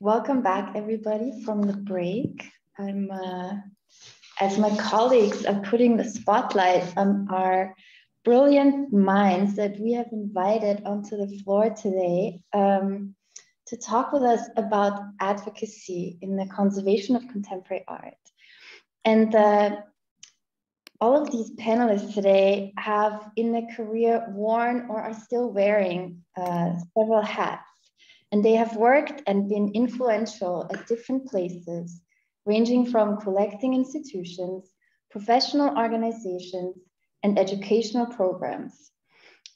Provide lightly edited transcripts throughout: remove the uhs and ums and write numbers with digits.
Welcome back, everybody, from the break. As my colleagues are putting the spotlight on our brilliant minds that we have invited onto the floor today to talk with us about advocacy in the conservation of contemporary art. And all of these panelists today have in their career worn or are still wearing several hats. And they have worked and been influential at different places, ranging from collecting institutions, professional organizations, and educational programs.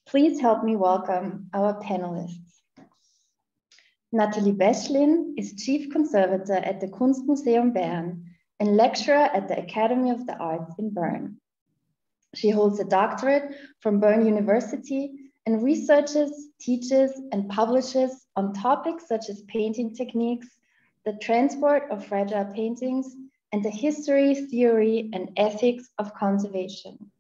Please help me welcome our panelists. Nathalie Beschlin is Chief Conservator at the Kunstmuseum Bern and lecturer at the Academy of the Arts in Bern. She holds a doctorate from Bern University and researches, teaches, and publishes on topics such as painting techniques, the transport of fragile paintings, and the history, theory, and ethics of conservation.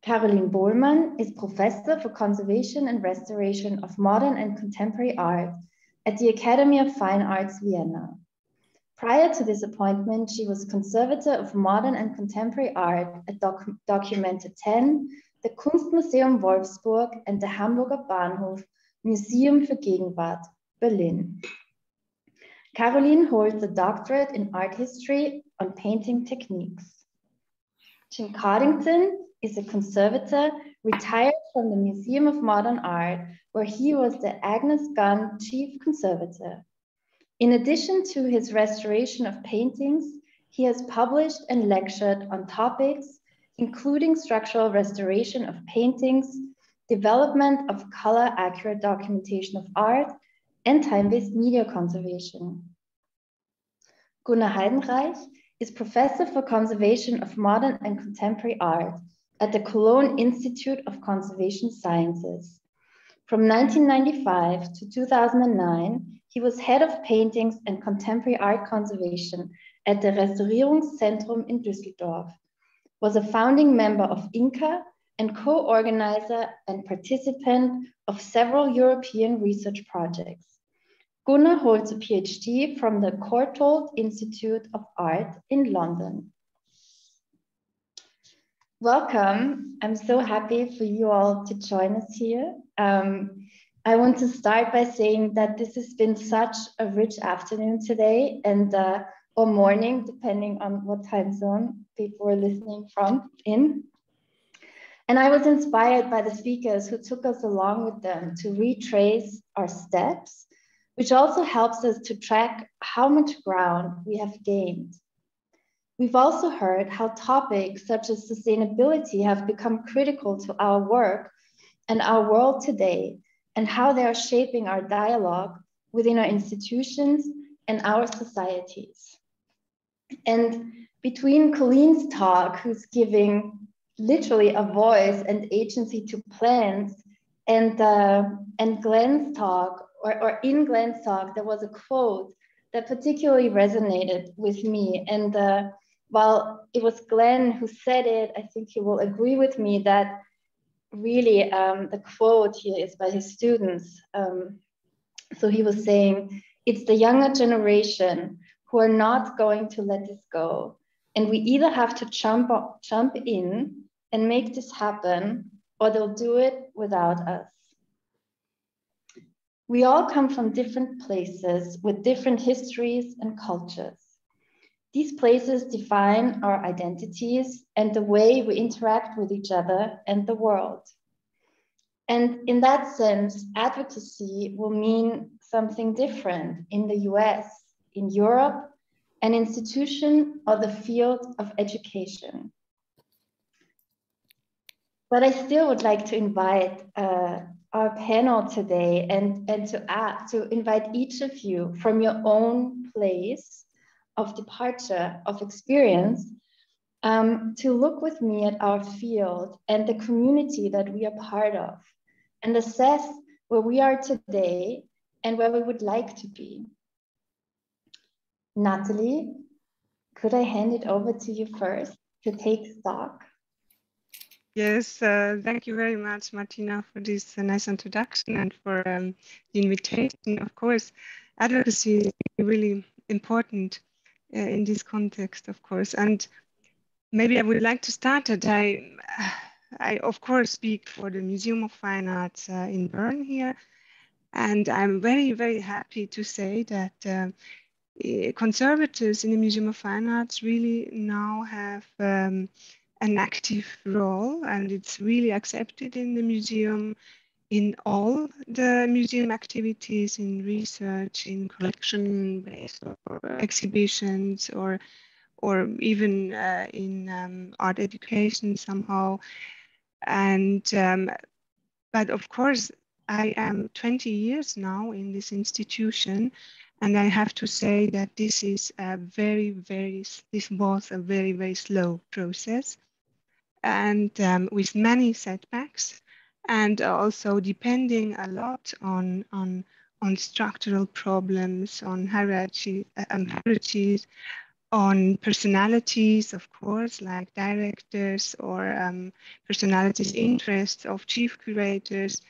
Caroline Bohlmann is Professor for Conservation and Restoration of Modern and Contemporary Art at the Academy of Fine Arts, Vienna. Prior to this appointment, she was Conservator of Modern and Contemporary Art at Documenta 10, the Kunstmuseum Wolfsburg, and the Hamburger Bahnhof Museum für Gegenwart, Berlin. Caroline holds a doctorate in art history on painting techniques. Jim Cardington is a conservator retired from the Museum of Modern Art, where he was the Agnes Gunn Chief Conservator. In addition to his restoration of paintings, he has published and lectured on topics including structural restoration of paintings, development of color-accurate documentation of art, and time-based media conservation. Gunnar Heidenreich is Professor for Conservation of Modern and Contemporary Art at the Cologne Institute of Conservation Sciences. From 1995 to 2009, he was head of paintings and contemporary art conservation at the Restaurierungszentrum in Düsseldorf, was a founding member of INCA and co-organizer and participant of several European research projects. Gunnar holds a PhD from the Courtauld Institute of Art in London. Welcome. I'm so happy for you all to join us here. I want to start by saying that this has been such a rich afternoon today and or morning, depending on what time zone people are listening from in. And I was inspired by the speakers who took us along with them to retrace our steps, which also helps us to track how much ground we have gained. We've also heard how topics such as sustainability have become critical to our work and our world today, and how they are shaping our dialogue within our institutions and our societies. And between Colleen's talk, who's giving literally a voice and agency to plants, and Glenn's talk, or in Glenn's talk, there was a quote that particularly resonated with me. And while it was Glenn who said it, I think he will agree with me that really the quote here is by his students. So he was saying, it's the younger generation who are not going to let this go. And we either have to jump in and make this happen, or they'll do it without us. We all come from different places with different histories and cultures. These places define our identities and the way we interact with each other and the world. And in that sense, advocacy will mean something different in the US, in Europe, an institution or the field of education. But I still would like to invite our panel today and to invite each of you from your own place of departure, of experience, to look with me at our field and the community that we are part of, and assess where we are today and where we would like to be. Nathalie, could I hand it over to you first to take stock? Yes, thank you very much, Martina, for this nice introduction and for the invitation. Of course, advocacy is really important in this context, of course. And maybe I would like to start that I of course speak for the Museum of Fine Arts in Bern here. And I'm very, very happy to say that conservators in the Museum of Fine Arts really now have an active role, and it's really accepted in the museum, in all the museum activities, in research, in collection-based or exhibitions, or even in art education somehow. And but of course, I am 20 years now in this institution, and I have to say that this was a very, very slow process, and with many setbacks, and also depending a lot on structural problems, on hierarchies, on personalities, of course, like directors, or personalities' interests of chief curators.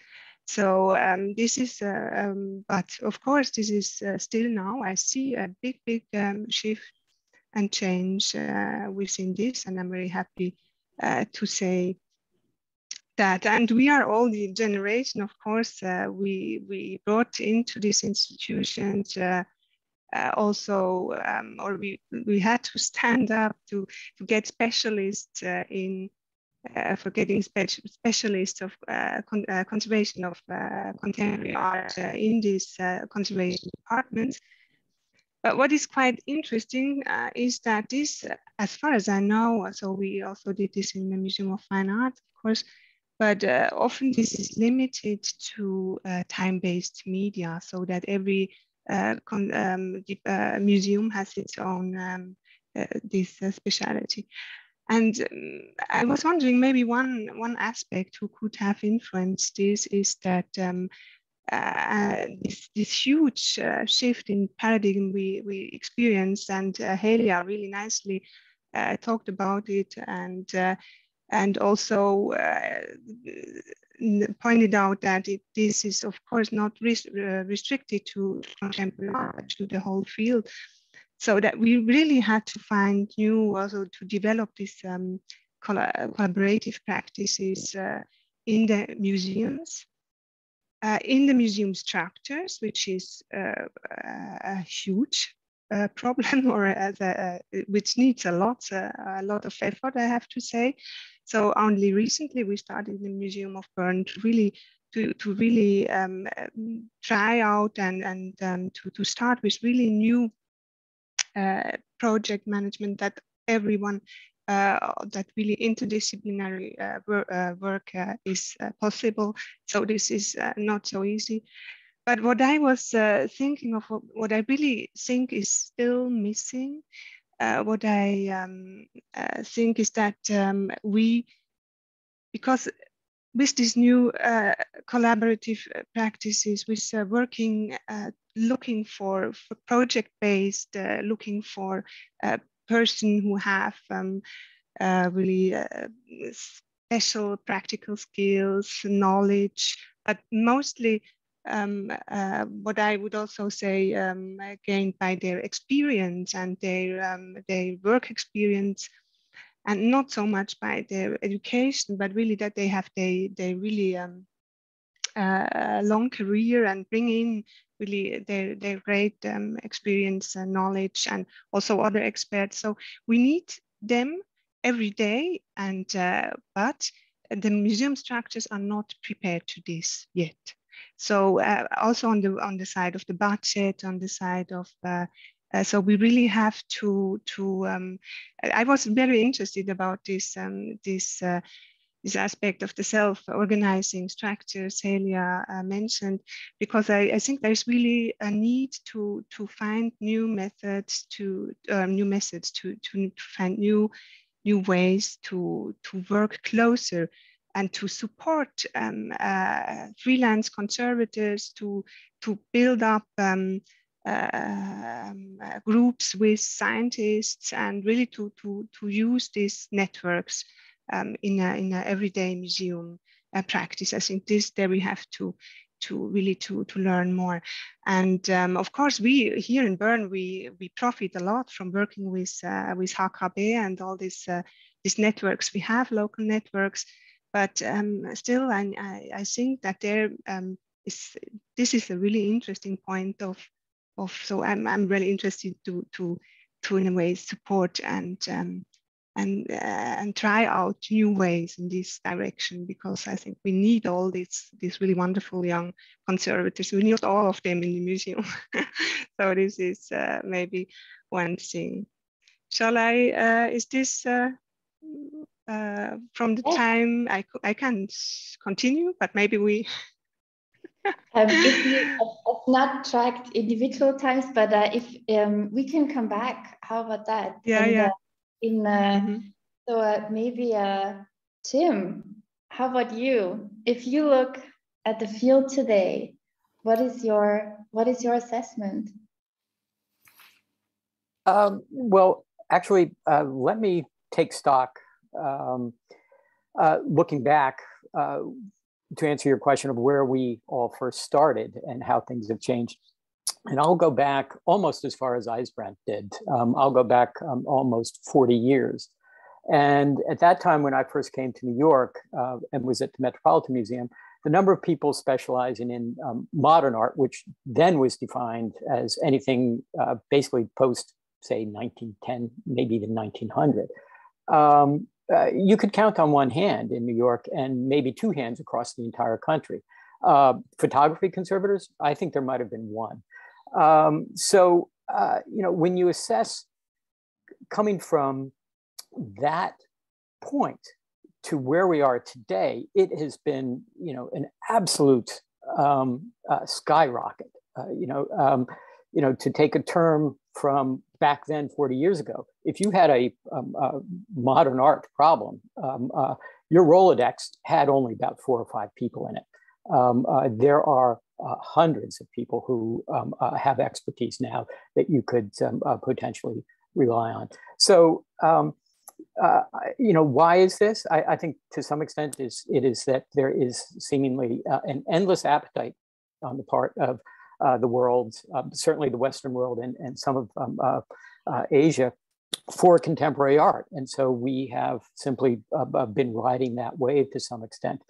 So this is, but of course, this is still now, I see a big shift and change within this, and I'm very happy to say that. And we are all the generation, of course, we brought into these institutions also, or we had to stand up to get specialists for getting specialists of conservation of contemporary art in these conservation departments. But what is quite interesting is that this, as far as I know, so we also did this in the Museum of Fine Art, of course, but often this is limited to time-based media, so that every museum has its own this speciality. And I was wondering, maybe one aspect who could have influenced this is that this huge shift in paradigm we experienced, and Helia really nicely talked about it, and also pointed out that this is of course not restricted to contemporary art, to the whole field. So that we really had to find new, also to develop these collaborative practices in the museums, in the museum structures, which is a huge problem, or which needs a lot of effort, I have to say. So only recently we started in the Museum of Bern to really try out and to start with really new project management, that everyone that really interdisciplinary work is possible. So this is not so easy. But what I was thinking of, what I really think is still missing, what I think is that because with these new collaborative practices, with working, looking for project-based, looking for a person who have really special practical skills, knowledge, but mostly what I would also say gained by their experience and their work experience, and not so much by their education, but really that they have they really long career and bring in really their great experience and knowledge, and also other experts. So we need them every day, and but the museum structures are not prepared to this yet. So also on the side of the budget, on the side of so we really have to I was very interested about this this aspect of the self-organizing structures Helia mentioned, because I think there's really a need to find new methods to find new ways to work closer and to support freelance conservators to build up groups with scientists, and really to use these networks in a everyday museum practice. I think there we have to really to learn more. And of course, we here in Bern, we profit a lot from working with HKB and all these networks. We have local networks, but still, I think that this is a really interesting point of so I'm really interested to in a way support and try out new ways in this direction, because I think we need all these really wonderful young conservators. We need all of them in the museum. So this is maybe one thing. Shall I, is this from the time I can continue, but maybe we... If you have not tracked individual times, but if we can come back, how about that? Yeah, So maybe Tim, how about you? If you look at the field today, what is your assessment? Well, actually, let me take stock. Looking back, to answer your question of where we all first started and how things have changed. And I'll go back almost as far as ISBRANdt did. I'll go back almost 40 years. And at that time, when I first came to New York and was at the Metropolitan Museum, the number of people specializing in modern art, which then was defined as anything basically post, say, 1910, maybe even 1900, you could count on one hand in New York and maybe two hands across the entire country. Photography conservators, I think there might have been one. So, you know, when you assess coming from that point to where we are today, it has been, you know, an absolute skyrocket. You know, to take a term from back then, 40 years ago, if you had a modern art problem, your Rolodex had only about 4 or 5 people in it. There are hundreds of people who have expertise now that you could potentially rely on. So, you know, why is this? I think to some extent it is that there is seemingly an endless appetite on the part of the world, certainly the Western world and some of Asia, for contemporary art. And so we have simply been riding that wave to some extent.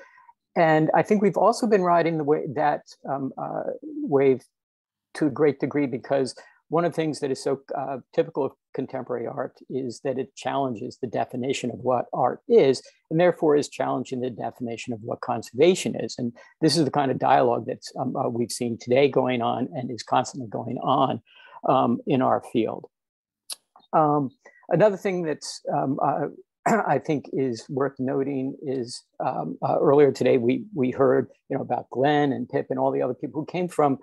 And I think we've also been riding that wave to a great degree, because one of the things that is so typical of contemporary art is that it challenges the definition of what art is, and therefore is challenging the definition of what conservation is. And this is the kind of dialogue that we've seen today going on and is constantly going on in our field. Another thing that's I think is worth noting is earlier today we heard, you know, about Glenn and Pip and all the other people who came from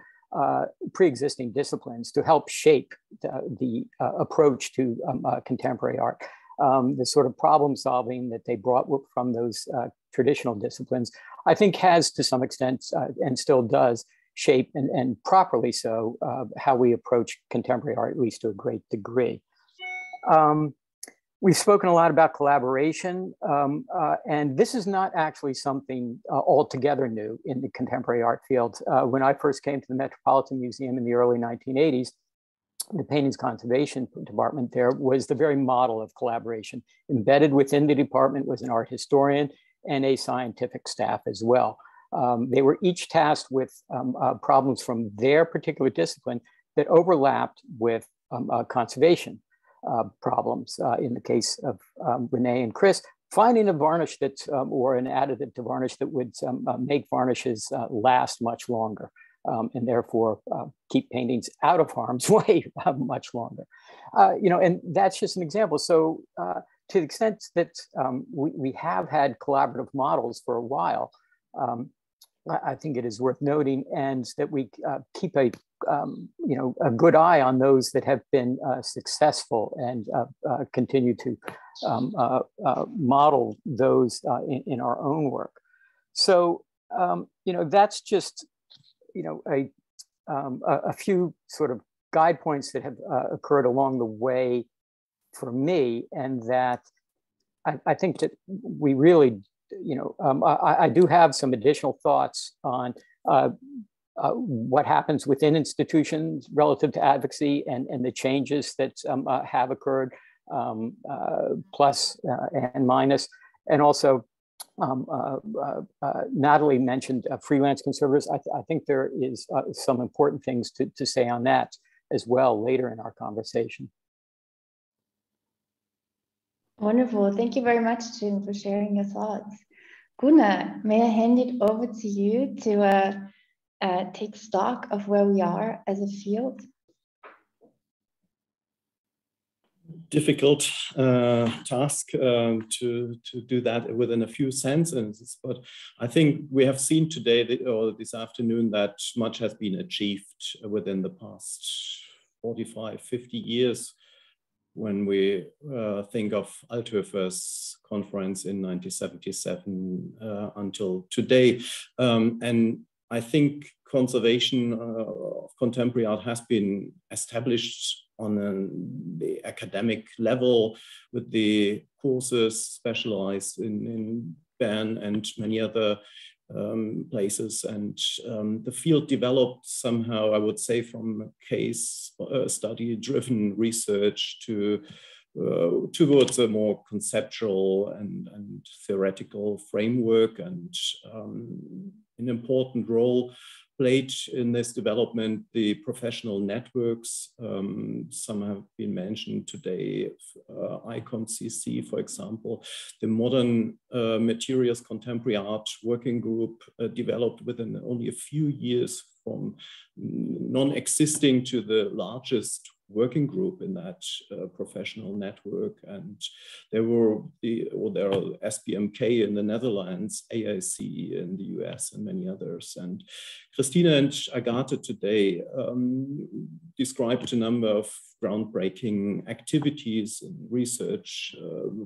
pre-existing disciplines to help shape the approach to contemporary art. The sort of problem solving that they brought from those traditional disciplines, I think has to some extent and still does shape and properly so how we approach contemporary art, at least to a great degree. We've spoken a lot about collaboration, and this is not actually something altogether new in the contemporary art field. When I first came to the Metropolitan Museum in the early 1980s, the Paintings Conservation Department there was the very model of collaboration. Embedded within the department was an art historian and a scientific staff as well. They were each tasked with problems from their particular discipline that overlapped with conservation problems. In the case of Renee and Chris, finding a varnish that's, or an additive to varnish that would make varnishes last much longer and therefore keep paintings out of harm's way much longer. You know, and that's just an example. So to the extent that we have had collaborative models for a while, I think it is worth noting, and that we keep a you know, a good eye on those that have been successful and continue to model those in our own work. So you know, that's just, you know, a few sort of guide points that have occurred along the way for me, and that I think that we really, you know, I do have some additional thoughts on what happens within institutions relative to advocacy and the changes that have occurred, plus and minus. And also, Natalie mentioned freelance conservators. I think there is some important things to say on that as well later in our conversation. Wonderful. Thank you very much, Jin, for sharing your thoughts. Gunnar, may I hand it over to you to take stock of where we are as a field? Difficult task to do that within a few sentences, but I think we have seen today or this afternoon that much has been achieved within the past 45, 50 years. When we think of Althöfer's conference in 1977 until today. And I think conservation of contemporary art has been established on the academic level with the courses specialized in Bern and many other places, and the field developed somehow, I would say, from case study driven research to towards a more conceptual and theoretical framework, and an important role played in this development the professional networks. Some have been mentioned today, ICON CC, for example. The Modern Materials Contemporary Art Working Group developed within only a few years from non-existing to the largest working group in that professional network. And there are SBMK in the Netherlands, AIC in the US, and many others. And Christina and Agathe today described a number of groundbreaking activities and research,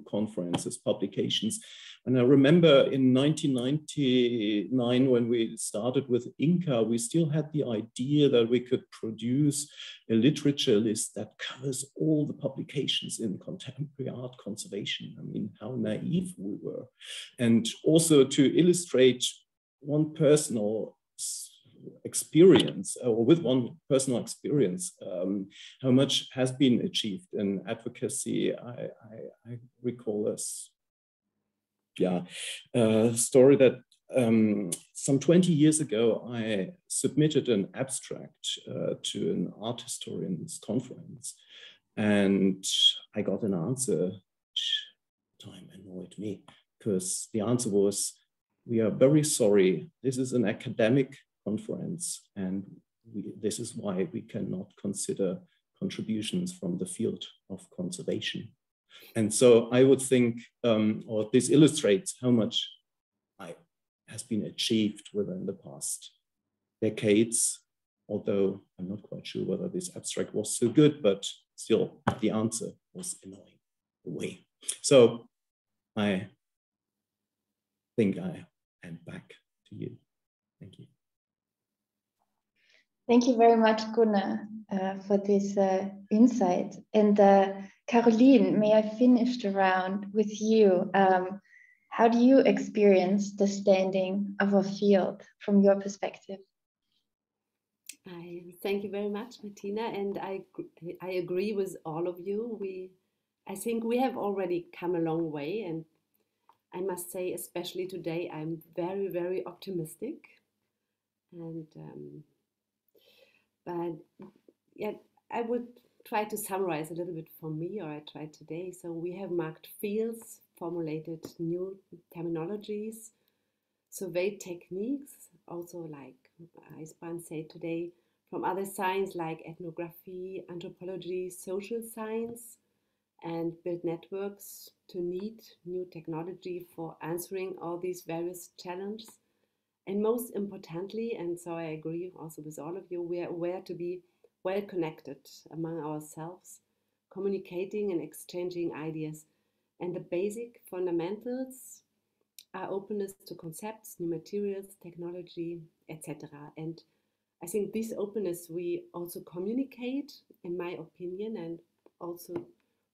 conferences, publications. And I remember in 1999, when we started with Inca, we still had the idea that we could produce a literature list that covers all the publications in contemporary art conservation. I mean, how naive we were. And also to illustrate one personal experience, or with one personal experience, how much has been achieved in advocacy. I recall this story that some 20 years ago, I submitted an abstract to an art historians conference, and I got an answer which time annoyed me, because the answer was, "We are very sorry, this is an academic conference, and this is why we cannot consider contributions from the field of conservation." And so I would think, or this illustrates how much has been achieved within the past decades, although I'm not quite sure whether this abstract was so good, but still the answer was annoying the way. So I think I hand back to you. Thank you. Thank you very much, Gunnar, for this insight. And Caroline, may I finish the round with you? How do you experience the standing of a field from your perspective? Thank you very much, Martina, and I agree with all of you. I think we have already come a long way, and I must say, especially today, I'm very, very optimistic. And but yeah, I would try to summarize a little bit for me, or I tried today. So we have marked fields, formulated new terminologies, surveyed techniques, also like Eisbrand said today, from other science like ethnography, anthropology, social science, and build networks to need new technology for answering all these various challenges. And most importantly, and so I agree also with all of you, we are aware to be well connected among ourselves, communicating and exchanging ideas. And the basic fundamentals are openness to concepts, new materials, technology, etc. And I think this openness we also communicate, in my opinion, and also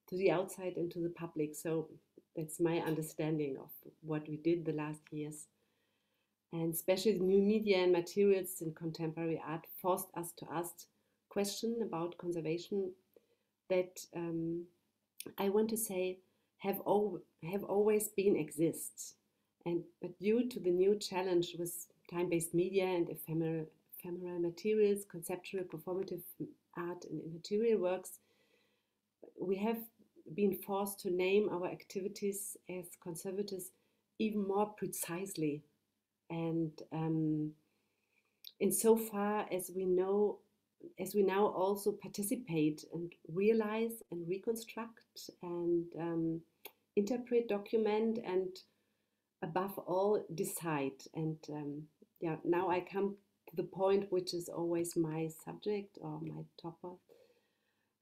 to the outside and to the public. So that's my understanding of what we did the last years. And especially new media and materials in contemporary art forced us to ask questions about conservation that I want to say have always been exists. But due to the new challenge with time-based media and ephemeral materials, conceptual performative art and immaterial works, we have been forced to name our activities as conservators even more precisely. And insofar as we now also participate and realize and reconstruct and interpret, document, and above all decide. And yeah, now I come to the point which is always my subject or my topic.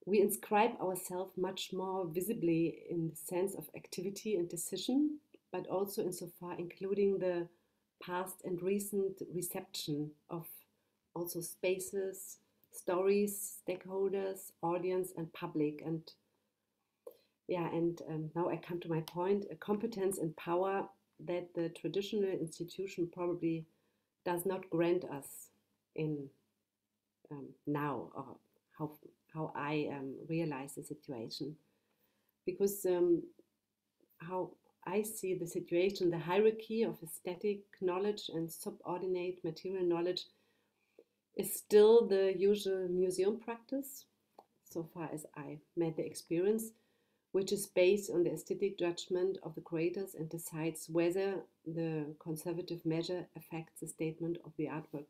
We inscribe ourselves much more visibly in the sense of activity and decision, but also insofar including the past and recent reception of also spaces, stories, stakeholders, audience, and public. And yeah, and now I come to my point: a competence and power that the traditional institution probably does not grant us in now, or how I realize the situation. Because how I see the situation, the hierarchy of aesthetic knowledge and subordinate material knowledge is still the usual museum practice, so far as I made the experience, which is based on the aesthetic judgment of the curators and decides whether the conservative measure affects the statement of the artwork.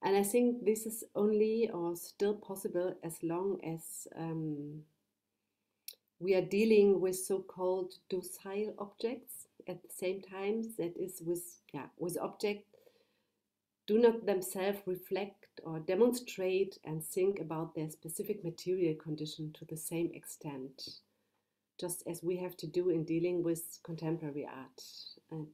And I think this is only or still possible as long as we are dealing with so-called docile objects at the same time, that is with objects do not themselves reflect or demonstrate and think about their specific material condition to the same extent, just as we have to do in dealing with contemporary art. And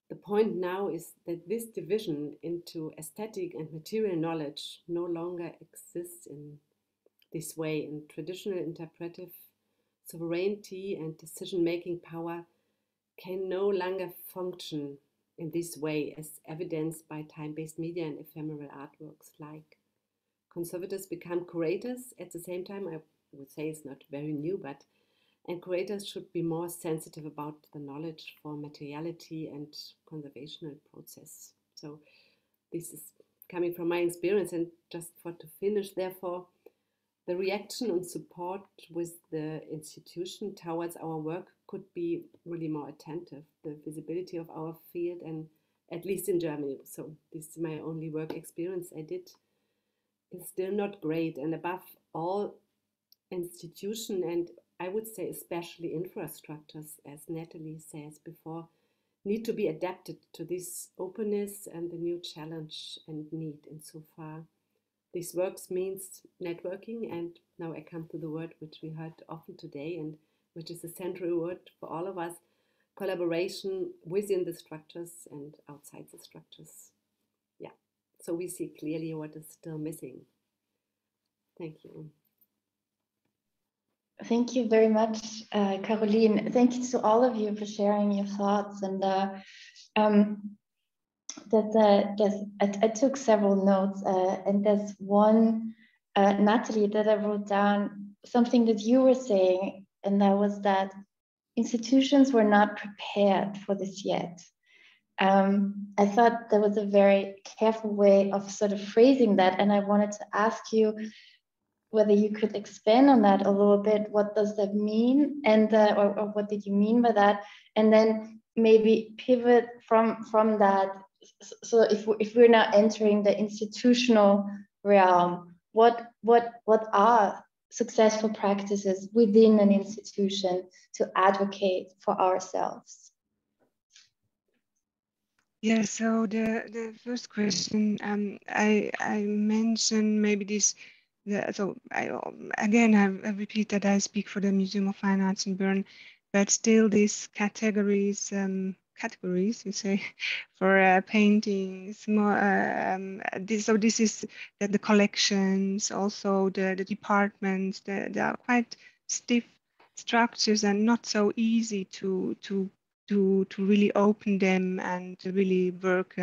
the point now is that this division into aesthetic and material knowledge no longer exists in this way, and traditional interpretive sovereignty and decision-making power can no longer function in this way, as evidenced by time-based media and ephemeral artworks. Like conservators become curators at the same time. I would say it's not very new, and curators should be more sensitive about the knowledge for materiality and conservational process. So this is coming from my experience. And just to finish, therefore, the reaction and support with the institution towards our work could be really more attentive. The visibility of our field, and at least in Germany, so this is my only work experience I did, is still not great. And above all, institution, and I would say especially infrastructures, as Natalie says before, need to be adapted to this openness and the new challenge and need. Insofar, this works means networking, and now I come to the word which we heard often today and which is a central word for all of us: collaboration within the structures and outside the structures. Yeah, so we see clearly what is still missing. Thank you. Thank you very much, Caroline. Thank you to all of you for sharing your thoughts. And I took several notes, and there's one, Natalie, that I wrote down something that you were saying, and that was that institutions were not prepared for this yet. I thought that was a very careful way of sort of phrasing that, and I wanted to ask you whether you could expand on that a little bit. What does that mean, and or what did you mean by that? And then maybe pivot from that. So if we're now entering the institutional realm, what are successful practices within an institution to advocate for ourselves? Yeah, so the first question, I mentioned maybe this. So I repeat that I speak for the Museum of Fine Arts in Bern, but still these categories you say, for paintings, more. So this is that the collections, also the departments. They are quite stiff structures and not so easy to to really open them and to really work.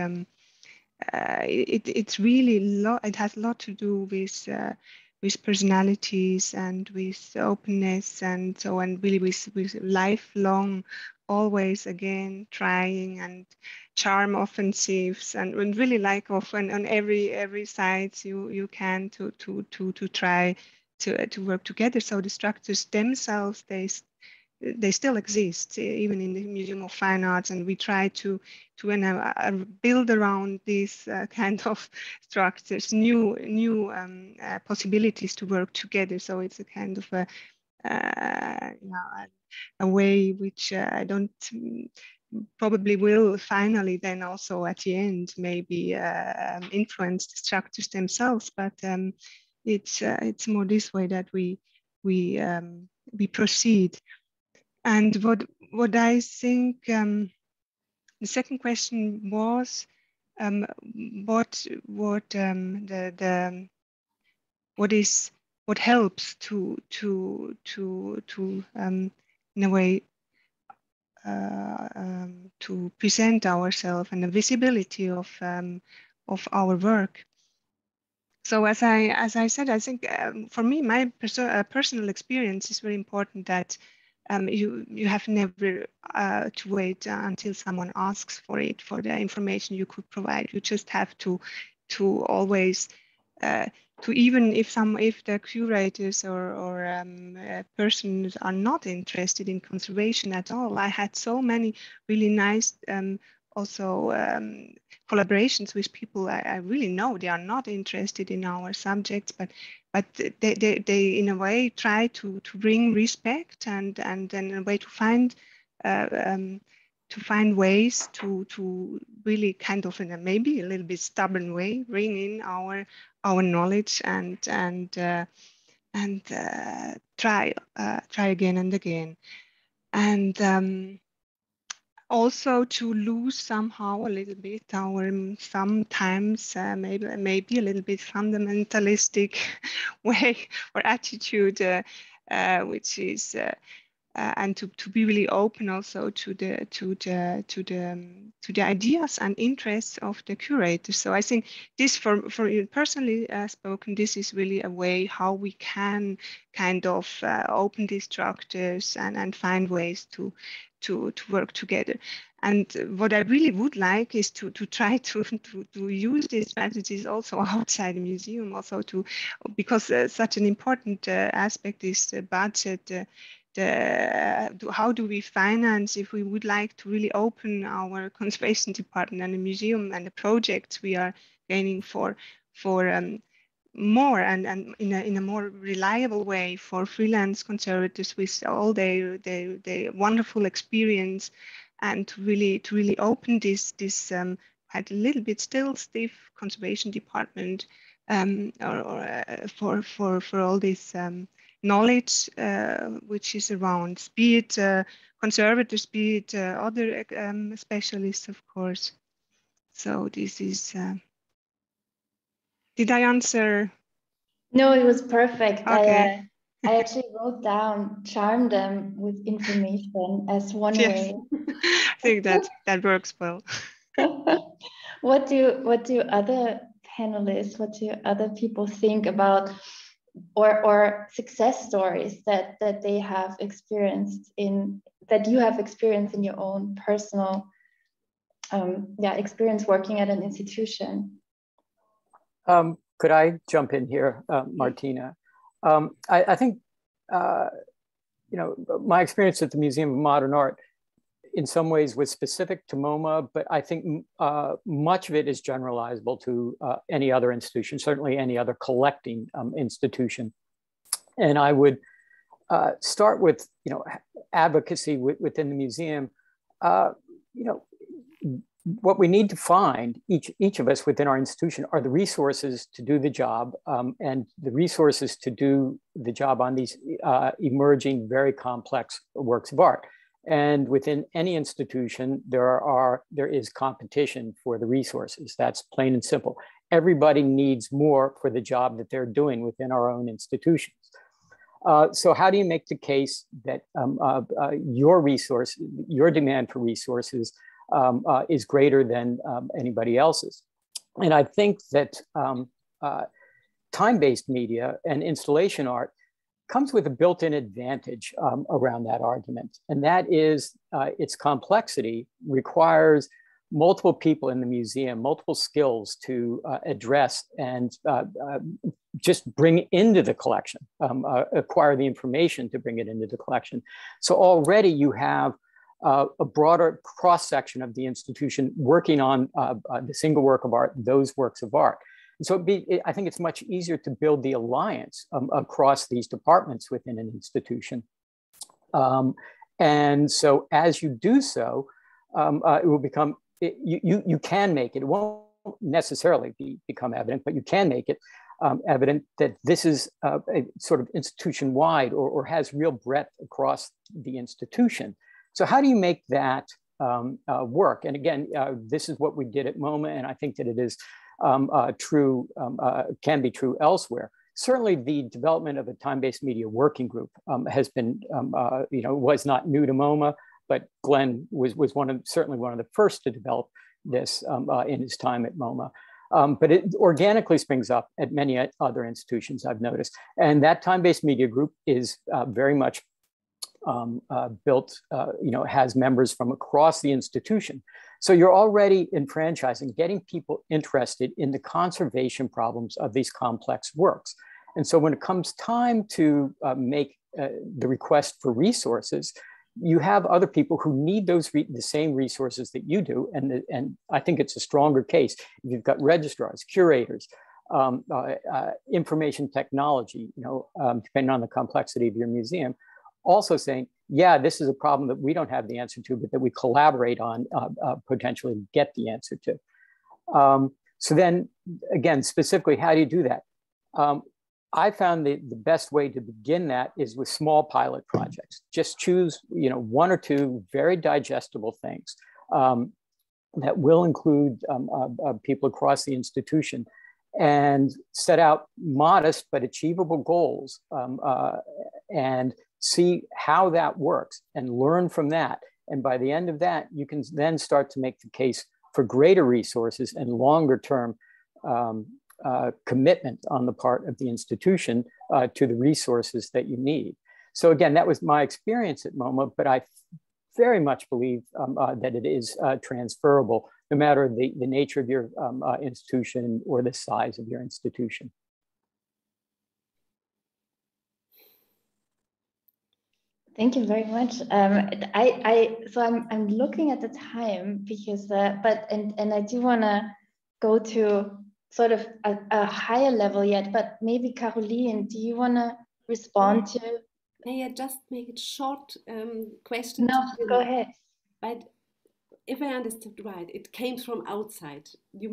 It's really it has a lot to do with personalities and with openness and so on, really with lifelong, always again trying and charm offensives and really like often on every side you can to try to work together. So the structures themselves, they still exist even in the Museum of Fine Arts, and we try to build around these kind of structures new possibilities to work together. So it's a kind of a way which I don't probably will finally then also at the end maybe influence the structures themselves, but it's more this way that we proceed. And what I think the second question was what helps to in a way to present ourselves and the visibility of our work. So as I said, I think for me, my personal experience is very important that you have never to wait until someone asks for it, for the information you could provide. You just have to always to even if the curators or persons are not interested in conservation at all. I had so many really nice also collaborations with people I really know they are not interested in our subjects, but they in a way try to bring respect and in a way to find ways to really kind of in a maybe a little bit stubborn way bring in our knowledge and try again and again, and also to lose somehow a little bit our sometimes maybe a little bit fundamentalistic way or attitude, which is and to be really open also to the ideas and interests of the curators. So I think this, for you personally spoken, this is really a way how we can kind of open these structures and find ways to work together. And what I really would like is to try to use these strategies also outside the museum, also because such an important aspect is the budget. How do we finance if we would like to really open our conservation department and the museum and the projects we are gaining for more and in a more reliable way for freelance conservators with all their wonderful experience, and to really open this had a little bit still stiff conservation department for all this knowledge which is around, be it conservators, be it other specialists, of course. So this is, did I answer? No, it was perfect. Okay. I actually wrote down charm them with information as one way. I think that works well. What do other panelists, what do other people think about or success stories that they have experienced that you have experienced in your own personal experience working at an institution? Could I jump in here, Martina? I think my experience at the Museum of Modern Art in some ways was specific to MoMA, but I think much of it is generalizable to any other institution, certainly any other collecting institution. And I would start with, advocacy within the museum. What we need to find, each of us within our institution, are the resources to do the job, and the resources to do the job on these emerging, very complex works of art. And within any institution, there is competition for the resources. That's plain and simple. Everybody needs more for the job that they're doing within our own institutions. So how do you make the case that your demand for resources is greater than anybody else's? And I think that time-based media and installation art comes with a built-in advantage around that argument. And that is its complexity requires multiple people in the museum, multiple skills to address and just bring into the collection, acquire the information to bring it into the collection. So already you have a broader cross-section of the institution working on the single work of art, those works of art. And so I think it's much easier to build the alliance across these departments within an institution. And so as you do so, it will become, you can make it, it won't necessarily become evident, but you can make it evident that this is a sort of institution-wide or has real breadth across the institution. So how do you make that work? And again, this is what we did at MoMA, and I think that it is true, can be true elsewhere. Certainly the development of a time-based media working group has been, was not new to MoMA, but Glenn was certainly one of the first to develop this in his time at MoMA. But it organically springs up at many other institutions, I've noticed. And that time-based media group is very much built, has members from across the institution. So you're already enfranchising, getting people interested in the conservation problems of these complex works. And so when it comes time to make the request for resources, you have other people who need the same resources that you do. And I think it's a stronger case. You've got registrars, curators, information technology, depending on the complexity of your museum, also saying, yeah, this is a problem that we don't have the answer to, but that we collaborate on potentially get the answer to. So then again, specifically, how do you do that? I found the best way to begin that is with small pilot projects. Just choose, one or two very digestible things that will include people across the institution, and set out modest but achievable goals and see how that works and learn from that. And by the end of that, you can then start to make the case for greater resources and longer term commitment on the part of the institution to the resources that you need. So again, that was my experience at MoMA, but I very much believe that it is transferable, no matter the nature of your institution or the size of your institution. Thank you very much. So I'm looking at the time because, and I do want to go to sort of a higher level yet, but maybe Caroline, do you want to respond to? May I just make it short question? No, go ahead. But if I understood right, it came from outside. You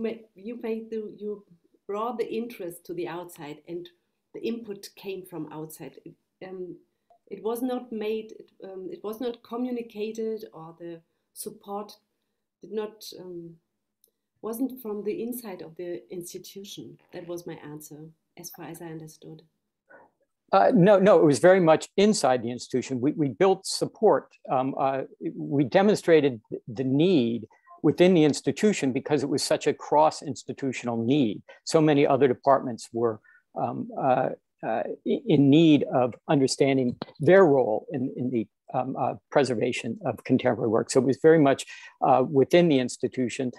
brought the interest to the outside, and the input came from outside. It was not made. It was not communicated, or the support did not. Wasn't from the inside of the institution. That was my answer, as far as I understood. No, it was very much inside the institution. We built support. We demonstrated the need within the institution because it was such a cross-institutional need. So many other departments were in need of understanding their role in the preservation of contemporary work. So it was very much within the institution.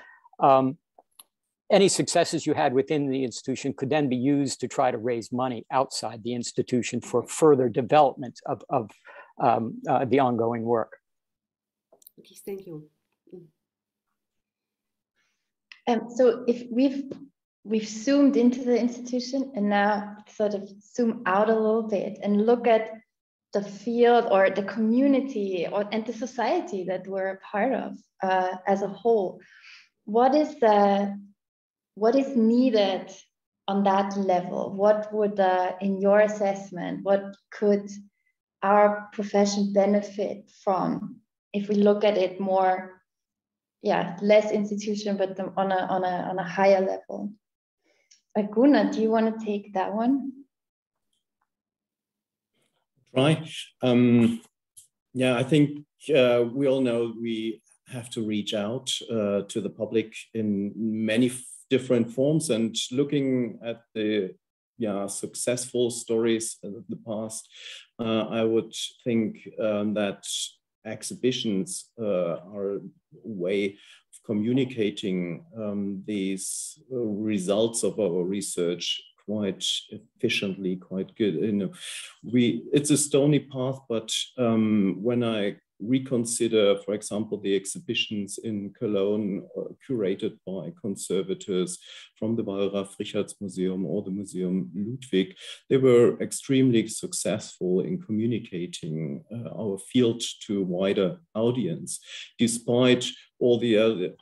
Any successes you had within the institution could then be used to try to raise money outside the institution for further development of the ongoing work. Okay, thank you. So if we've zoomed into the institution and now sort of zoom out a little bit and look at the field or the community and the society that we're a part of as a whole, what is needed on that level? What would, in your assessment, what could our profession benefit from if we look at it more, less institution, but on a higher level? Gunnar, do you want to take that one? Try. Yeah, I think we all know we have to reach out to the public in many different forms, and looking at the successful stories of the past, I would think that exhibitions are a way of communicating these results of our research quite efficiently, quite good. You know, it's a stony path, but when I reconsider, for example, the exhibitions in Cologne curated by conservators from the Wallraf-Richartz-Museum or the Museum Ludwig, they were extremely successful in communicating our field to a wider audience, despite all the other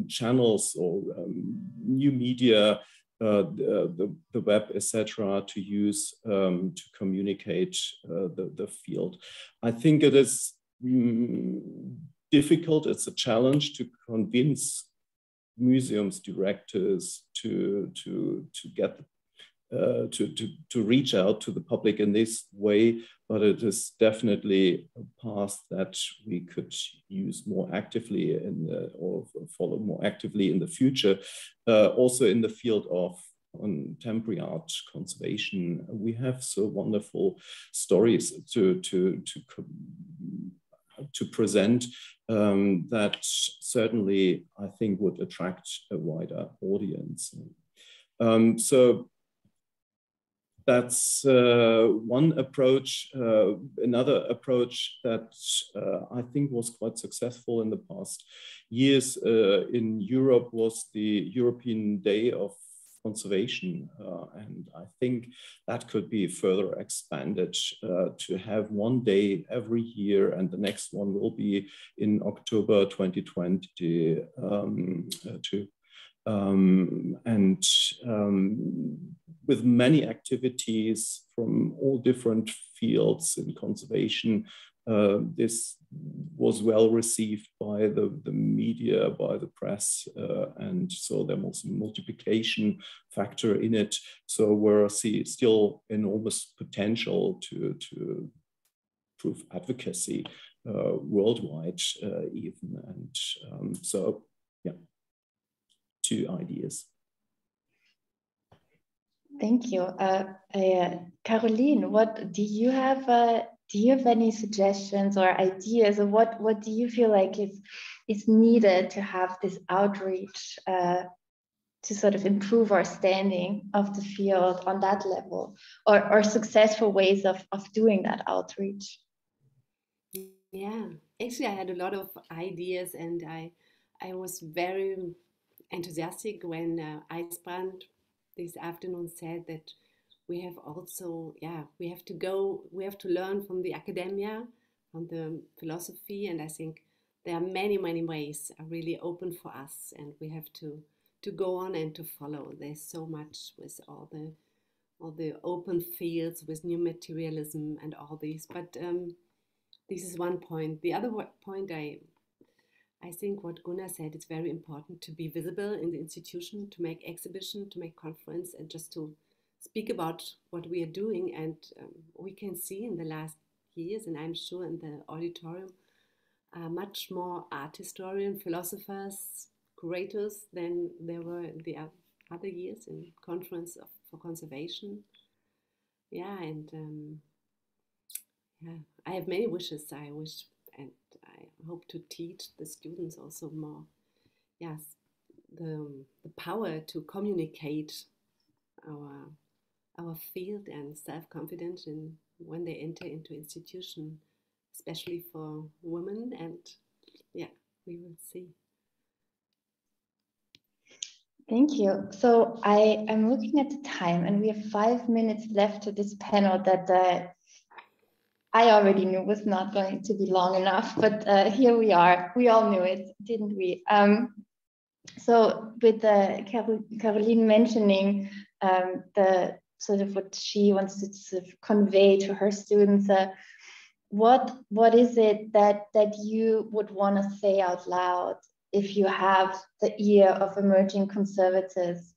channels or new media, the web, etc., to use to communicate the field. I think it is difficult. It's a challenge to convince museums directors to get to reach out to the public in this way, but it is definitely a path that we could use more actively or follow more actively in the future. Also in the field of contemporary art conservation, we have so wonderful stories to present that certainly I think would attract a wider audience. So that's one approach. Another approach that I think was quite successful in the past years in Europe was the European Day of Conservation. And I think that could be further expanded to have one day every year, and the next one will be in October 2022. With many activities from all different fields in conservation. This was well received by the media, by the press, and so there was a multiplication factor in it. So we're still enormous potential to prove advocacy worldwide even. And so, yeah. 2 ideas. Thank you. Caroline, what do you have? Do you have any suggestions or ideas, or what do you feel like is needed to have this outreach to sort of improve our standing of the field on that level, or successful ways of doing that outreach? Yeah, actually, I had a lot of ideas, and I was very enthusiastic when IceBrand this afternoon said that we have also, we have to learn from the academia, from the philosophy, and I think there are many ways are really open for us, and we have to go on and to follow. There's so much with all the open fields, with new materialism and all these, but this is one point. The other point, I think what Gunnar said, it's very important to be visible in the institution, to make exhibition, to make conference, and just to speak about what we are doing. And we can see in the last years, and I'm sure in the auditorium, much more art historians, philosophers, curators than there were in the other years in conference for conservation. Yeah, and I have many wishes. I wish, and I hope to teach the students also more, yes, the power to communicate our field and self-confidence when they enter into institution, especially for women. And yeah, we will see. Thank you. So I am looking at the time, and we have 5 minutes left to this panel that I already knew was not going to be long enough, but here we are. We all knew it, didn't we? So with Caroline mentioning the sort of what she wants to sort of convey to her students, what is it that you would want to say out loud if you have the ear of emerging conservators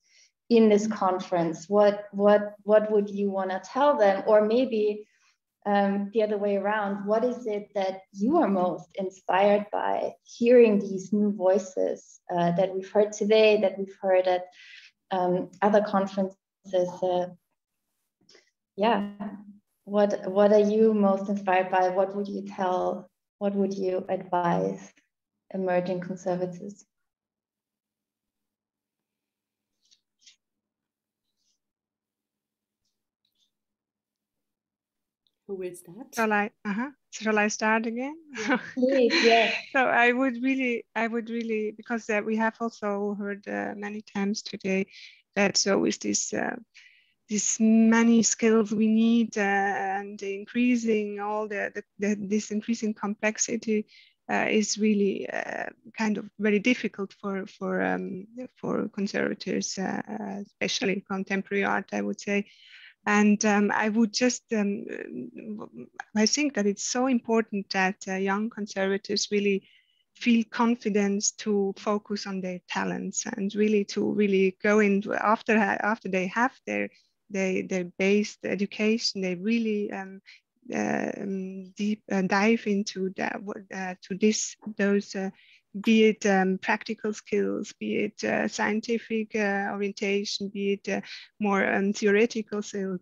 in this conference? What would you want to tell them? Or maybe the other way around, what is it that you are most inspired by hearing these new voices that we've heard today, that we've heard at other conferences? Yeah, what are you most inspired by? What would you tell, what would you advise emerging conservatives? Who will start? Shall I start again? Please, yeah. So I would really, because we have also heard many times today that so with this many skills we need and increasing all this increasing complexity is really kind of very difficult for conservators, especially contemporary art, I would say. And I would just, I think that it's so important that young conservators really feel confidence to focus on their talents and really to go into after they have their based education, they really deep dive into those be it practical skills, be it scientific orientation, be it more theoretical skills,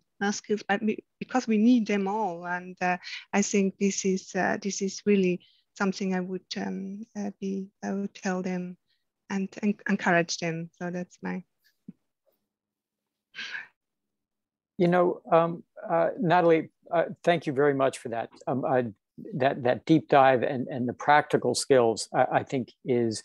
but because we need them all. And I think this is really something I would tell them and encourage them. So that's my. You know, Natalie, thank you very much for that. That deep dive and the practical skills, I think is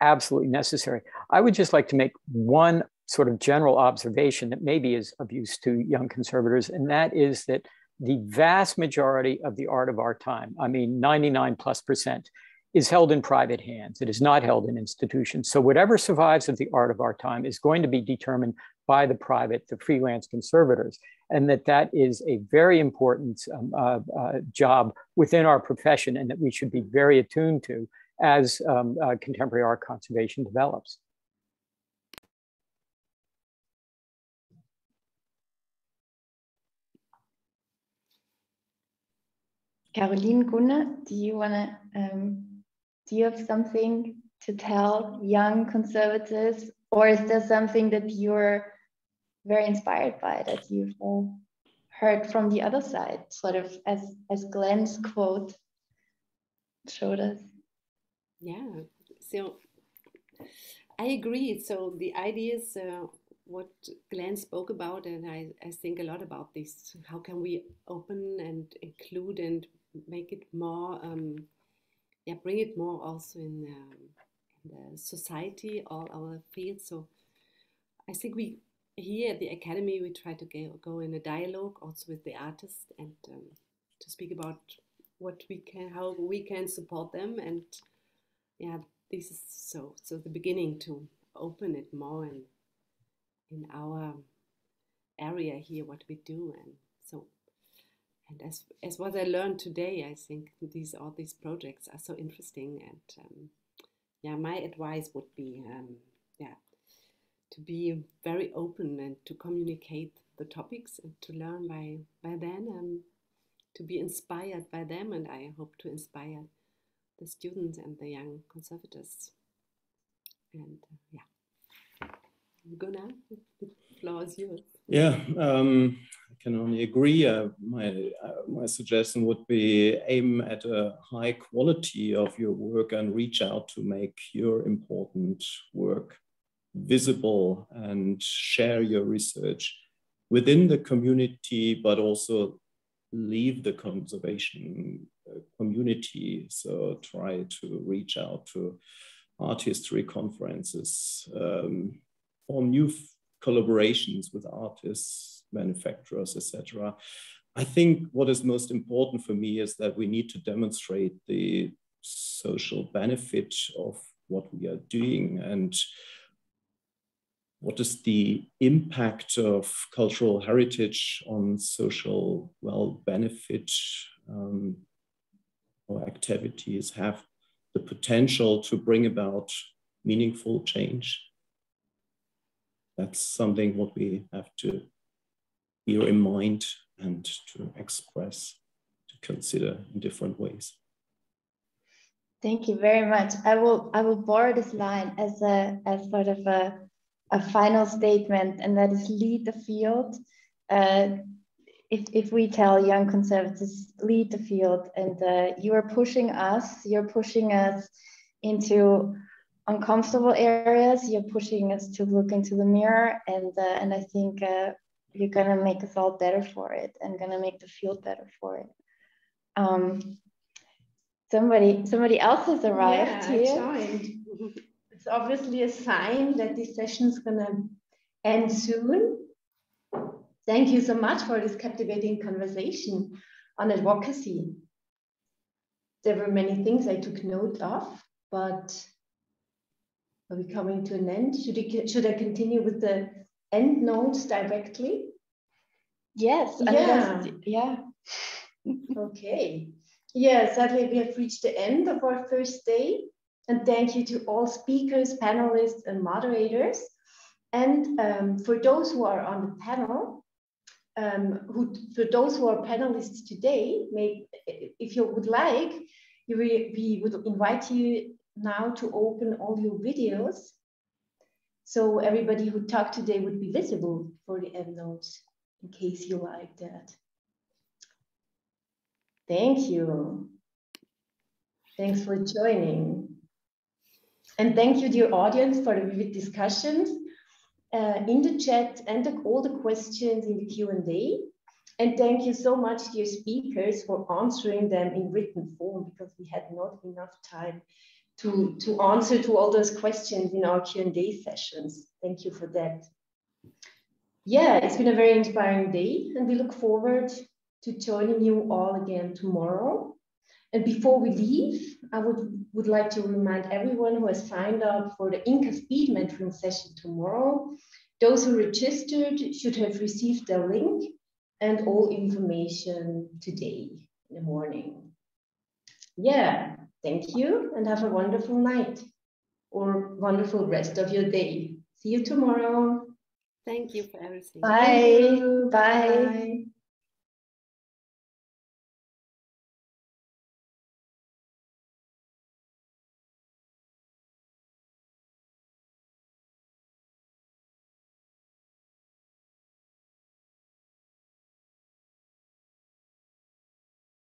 absolutely necessary. I would just like to make one sort of general observation that maybe is of use to young conservators, and that is that the vast majority of the art of our time, I mean 99+%, is held in private hands. It is not held in institutions. So whatever survives of the art of our time is going to be determined by the freelance conservators, and that is a very important job within our profession, and that we should be very attuned to as contemporary art conservation develops. Caroline, Gunnar, do you have something to tell young conservatives, or is there something that you're very inspired by that you've heard from the other side, sort of as Glenn's quote showed us? Yeah, so I agree. So the ideas, what Glenn spoke about, and I think a lot about this. How can we open and include and make it more, bring it more also in the society, all our fields. So I think we here at the Academy, we try to go in a dialogue also with the artists and to speak about how we can support them. And yeah, this is so the beginning to open it more in our area here, what we do. And so, and as what I learned today, I think all these projects are so interesting. And my advice would be, to be very open and to communicate the topics and to learn by them and to be inspired by them. And I hope to inspire the students and the young conservators. And Gunnar, the floor is yours. Yeah, I can only agree. My suggestion would be aim at a high quality of your work and reach out to make your important work visible and share your research within the community, but also leave the conservation community. So try to reach out to art history conferences, form new collaborations with artists, manufacturers, etc. I think what is most important for me is that we need to demonstrate the social benefit of what we are doing and what is the impact of cultural heritage on social benefit. Our activities have the potential to bring about meaningful change. That's something what we have to bear in mind and to express, to consider in different ways. Thank you very much. I will borrow this line as sort of a final statement, and that is lead the field. If we tell young conservatives lead the field, and you're pushing us into uncomfortable areas, you're pushing us to look into the mirror, and I think you're gonna make us all better for it, and gonna make the field better for it. Somebody else has arrived here. I joined. It's obviously a sign that this session is gonna end soon. Thank you so much for this captivating conversation on advocacy. There were many things I took note of, but are we coming to an end? Should I continue with the end notes directly? Yes. Yeah. Okay. Yeah, sadly we have reached the end of our first day. And thank you to all speakers, panelists, and moderators. And for those who are on the panel, for those who are panelists today, if you would like, we would invite you now to open all your videos. So everybody who talked today would be visible for the end notes, in case you like that. Thank you. Thanks for joining. And thank you, dear audience, for the vivid discussions in the chat and all the questions in the Q&A. And thank you so much, dear speakers, for answering them in written form, because we had not enough time to answer to all those questions in our Q&A sessions. Thank you for that. Yeah, it's been a very inspiring day, and we look forward to joining you all again tomorrow. And before we leave, I would like to remind everyone who has signed up for the Inca Speed Mentoring session tomorrow. Those who registered should have received the link and all information today in the morning. Yeah, thank you, and have a wonderful night or wonderful rest of your day. See you tomorrow. Thank you for everything. Bye. Bye.